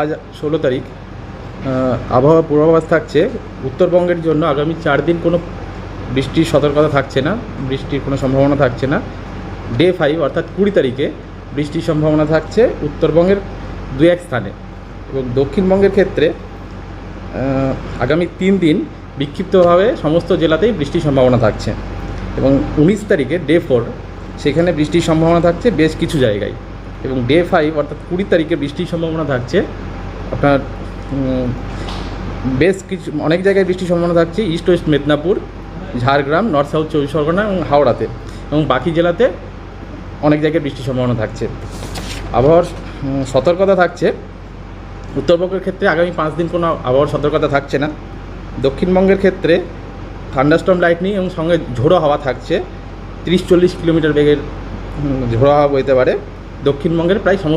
আজ 16 তারিখ। আবহাওয়া পূর্বাভাস থাকছে উত্তরবঙ্গের জন্য আগামী 4 দিন কোনো বৃষ্টির সতর্কতা থাকছে না, বৃষ্টির কোনো সম্ভাবনা থাকছে না। ডে 5 অর্থাৎ 20 তারিখে বৃষ্টির সম্ভাবনা থাকছে উত্তরবঙ্গের 2-1 স্থানে, এবং দক্ষিণবঙ্গের ক্ষেত্রে আগামী 3 দিন বিক্ষিপ্তভাবে সমস্ত জেলাতেই বৃষ্টির সম্ভাবনা থাকছে। এবং 19 তারিখে ডে 4 সেখানে বৃষ্টির সম্ভাবনা থাকছে বেশ কিছু জায়গায়। এবং ডে 5 অর্থাৎ 20 তারিখে বৃষ্টির সম্ভাবনা থাকছে আপনার বেশ কিছু অনেক জায়গায় বৃষ্টির সম্ভাবনা থাকছে east West Medinipur, Jhargram, north south 24 Pargana এবং হাওড়াতে, এবং বাকি জেলাতে অনেক জায়গায় বৃষ্টির সম্ভাবনা থাকছে। আবহাওয়ার সতর্কতা থাকছে উত্তরবঙ্গের ক্ষেত্রে আগামী 5 দিন কোনো আবহাওয়ার সতর্কতা থাকছে না। দক্ষিণবঙ্গের ক্ষেত্রে থান্ডারস্টর্ম লাইটনিং এবং সঙ্গে ঝোড়ো হাওয়া থাকছে, 30-40 কিলোমিটার বেগের ঝোড়ো হাওয়া বইতে পারে দক্ষিণবঙ্গের প্রায় সমস্ত